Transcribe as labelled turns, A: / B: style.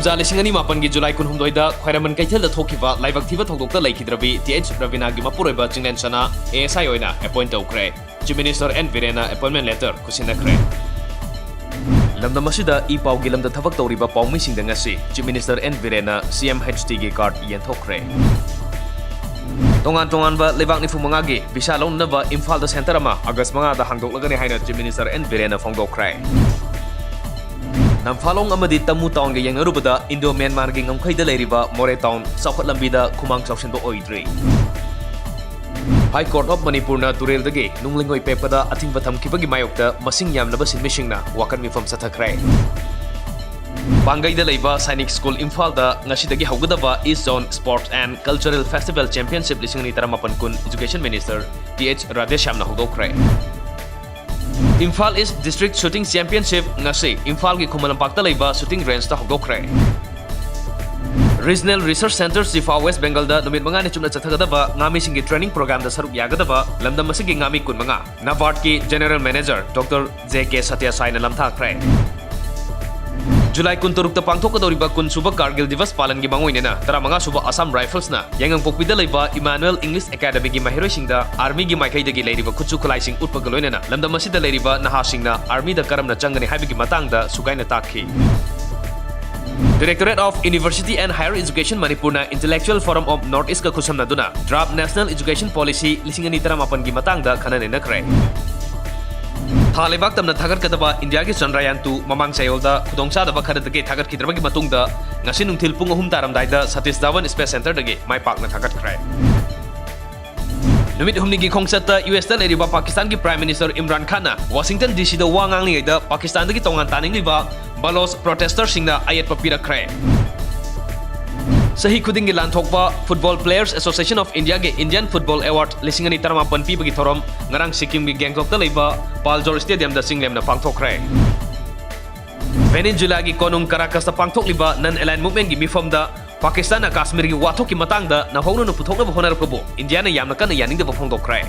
A: ꯀꯨꯝꯖꯥ ꯂꯤꯁꯤꯡ ꯑꯅꯤ ꯃꯥꯄꯟꯒꯤ ꯖꯨꯂꯥꯏ ꯀꯨꯟꯍꯨꯝꯗꯣꯏꯗ ꯈ꯭ꯋꯥꯏꯔꯝꯕꯟ ꯀꯩꯊꯦꯜꯗ ꯊꯣꯛꯈꯤꯕ ꯂꯥꯏꯕꯛ ꯊꯤꯕ ꯊꯧꯗꯣꯛꯇ ꯂꯩꯈꯤꯗ꯭ꯔꯕꯤ ꯇꯤ.ꯑꯩꯆ. ꯔꯕꯤꯅꯥꯒꯤ ꯃꯄꯨꯔꯣꯏꯕ ꯆꯤꯡꯂꯦꯟꯁꯅꯥ ASI ꯑꯣꯏꯅ ꯑꯦꯄꯣꯏꯟ ꯇꯧꯈ꯭ꯔꯦ꯫ ꯆꯤꯐ ꯃꯤꯅꯤꯁꯇꯔ ꯑꯦꯟ ꯕꯤꯔꯦꯟꯅ ꯑꯦꯄꯣꯏꯟꯃꯦꯟ ꯂꯦꯇꯔ ꯈꯨꯠꯁꯤꯟꯅꯈ꯭ꯔꯦ꯫ ꯂꯝꯗꯝ ꯑꯁꯤꯗ ꯏ-ꯄꯥꯎꯒꯤ ꯂꯝꯗ ꯊꯕꯛ ꯇꯧꯔꯤꯕ ꯄꯥꯎꯃꯤꯁꯤꯡꯗ ꯉꯁꯤ ꯆꯤꯐ ꯃꯤꯅꯤꯁꯇꯔ ꯑꯦꯟ ꯕꯤꯔꯦꯟꯅ CMHTꯒꯤ ꯀꯥꯔꯗ ꯌꯦꯟꯊꯣꯛꯈ꯭ꯔꯦ꯫ ꯇꯣꯉꯥꯟ-ꯇꯣꯉꯥꯟꯕ ꯂꯩꯕꯥꯛ 95ꯒꯤ ꯚꯤꯁꯥ ꯂꯧꯅꯅꯕ ꯏꯝꯐꯥꯜꯗ ꯁꯦꯟꯇꯔ ꯑꯃ ꯑꯥꯒꯁꯠ 5ꯗ ꯍꯥꯡꯗꯣꯛꯂꯒꯅꯤ ꯍꯥꯏꯅ ꯆꯤꯐ ꯃꯤꯅꯤꯁꯇꯔ ꯑꯦꯟ ꯕꯤꯔꯦꯟꯅ ꯐꯣꯡꯗꯣꯛꯈ꯭ꯔꯦ꯫ ꯅꯝꯐꯥꯂꯣꯡ ꯑꯃꯗꯤ ꯇꯃꯨ ꯇꯥꯎꯟꯒ ꯌꯦꯡꯅꯔꯨꯕꯗ ꯏꯟꯗꯣ-ꯃ꯭ꯌꯥꯟꯃꯥꯔꯒꯤ ꯉꯝꯈꯩꯗ ꯂꯩꯔꯤꯕ ꯃꯣꯔꯦ ꯇꯥꯎꯟ ꯆꯥꯎꯈꯠ ꯂꯝꯕꯤꯗ ꯈꯨꯃꯥꯡ ꯆꯥꯎꯁꯤꯟꯕ ꯑꯣꯏꯗ꯭ꯔꯤ꯫ ꯍꯥꯏ ꯀꯣꯔꯠ ꯑꯣꯐ ꯃꯅꯤꯄꯨꯔꯅ ꯇꯨꯔꯦꯜꯗꯒꯤ ꯅꯨꯡꯂꯤꯡꯑꯣꯏ ꯄꯦꯛꯄꯗ ꯑꯊꯤꯡꯕ ꯊꯝꯈꯤꯕꯒꯤ ꯃꯥꯌꯣꯛꯇ ꯃꯁꯤꯡ ꯌꯥꯝꯂꯕ ꯁꯤꯟꯃꯤꯁꯤꯡꯅ ꯋꯥꯀꯠ ꯃꯤꯐꯝ ꯆꯠꯊꯈ꯭ꯔꯦ꯫ ꯄꯥꯡꯒꯩꯗ ꯂꯩꯕ ꯁꯥꯏꯅꯤꯛ ꯁ꯭ꯀꯨꯜ ꯏꯝꯐꯥꯜꯗ ꯉꯁꯤꯗꯒꯤ ꯍꯧꯒꯗꯕ East zone sports and cultural festival championship 2018-19 education minister T.H. ꯔꯥꯙꯦꯁ꯭ꯌꯥꯝꯅ ꯍꯧꯗꯣꯛꯈ꯭ꯔꯦ꯫ Imphal East district shooting championship ꯉꯁꯤ ꯏꯝꯐꯥꯜꯒꯤ ꯈꯨꯃꯟ ꯂꯝꯄꯥꯛꯇ ꯂꯩꯕ ꯁꯨꯇꯤꯡ ꯔꯦꯟꯖꯇ ꯍꯧꯗꯣꯛꯈ꯭ꯔꯦ꯫ ꯔꯤꯖꯅꯦꯜ ꯔꯤꯁꯔꯆ ꯁꯦꯟꯇꯔ ꯖꯤꯐꯥ ꯋꯦꯁꯠ ꯕꯦꯡꯒꯜꯗ ꯅꯨꯃꯤꯠ 5ꯅꯤ ꯆꯨꯞꯅ ꯆꯠꯊꯒꯗꯕ ꯉꯥꯃꯤꯁꯤꯡꯒꯤ ꯇ꯭ꯔꯦꯅꯤꯡ ꯄ꯭ꯔꯣꯒ꯭ꯔꯥꯝꯗ ꯁꯔꯨꯛ ꯌꯥꯒꯗꯕ ꯂꯝꯗꯝ ꯑꯁꯤꯒꯤ ꯉꯥꯃꯤ 15 ꯅꯕꯥꯔꯗꯀꯤ ꯖꯦꯅꯔꯦꯜ ꯃꯦꯅꯦꯖꯔ ꯗꯣꯛꯇꯔ J.K. ꯁꯇ꯭ꯌꯁꯥꯏꯅ ꯂꯝꯊꯥꯈ꯭ꯔꯦ꯫ ꯖꯨꯂꯥꯏ 16ꯗ ꯄꯥꯡꯊꯣꯛꯀꯗꯧꯔꯤꯕ 10ꯁꯨꯕ ꯀꯥꯔꯒꯤꯜ ꯗꯤꯕꯁ ꯄꯥꯂꯟꯒꯤ ꯃꯥꯡꯑꯣꯏꯅꯅ 15ꯁꯨꯕ ꯑꯁꯥꯝ ꯔꯥꯏꯐꯜꯁꯅ ꯌꯥꯏꯉꯪꯄꯣꯛꯄꯤꯗ ꯂꯩꯕ ꯏꯃꯥꯅꯨꯑꯦꯜ ꯏꯪꯂꯤꯁ ꯑꯦꯀꯥꯗꯃꯤꯒꯤ ꯃꯍꯩꯔꯣꯏꯁꯤꯡꯗ ꯑꯥꯔꯃꯤꯒꯤ ꯃꯥꯏꯀꯩꯗꯒꯤ ꯂꯩꯔꯤꯕ ꯈꯨꯠꯁꯨ ꯈꯨꯠꯂꯥꯏꯁꯤꯡ ꯎꯠꯄꯒ ꯂꯣꯏꯅꯅ ꯂꯝꯗꯝ ꯑꯁꯤꯗ ꯂꯩꯔꯤꯕ ꯅꯍꯥꯁꯤꯡꯅ ꯑꯥꯔꯃꯤꯗ ꯀꯔꯝꯅ ꯆꯪꯒꯅꯤ ꯍꯥꯏꯕꯒꯤ ꯃꯇꯥꯡꯗ ꯁꯨꯒꯥꯏꯅ ꯇꯥꯛꯈꯤ꯫ Directorate of University and Higher Education Manipurna Intellectual Forum of North East ka khushamnaduna Draft National Education Policy 2018 gi matangda khananenakre. Tha leibak tamna thagatkadaba India gi Chandrayaan-2 mamang chayolda khudongchadaba kharadagi thagatkidrabagi matungda ngasi nungthil pung 3 taramdaida Satish Dhawan Space Center dagi maipakna thagatkre. Numit humnigi khongchatta US da leriba Pakistan gi Prime Minister Imran Khan na Washington DC da wa nganglingida Pakistan dagi tongan taningliba Balos protester singna ayat papirakre. Sahi khudingi lanthokpa Football Players Association of India ge Indian Football Award 2018 pibagi thorom ngarang Sikkim gi Gangtok da leiba Paljor Stadium da singlemna pangthokre. Peninsula gi Konung Caracas da pangthokliba non-aligned movement gi mifam da Pakistan na Kashmir gi wathok ki matang da na hongno no puthokna ba honarapbo India na yamna kana yaning da ba phongdokre.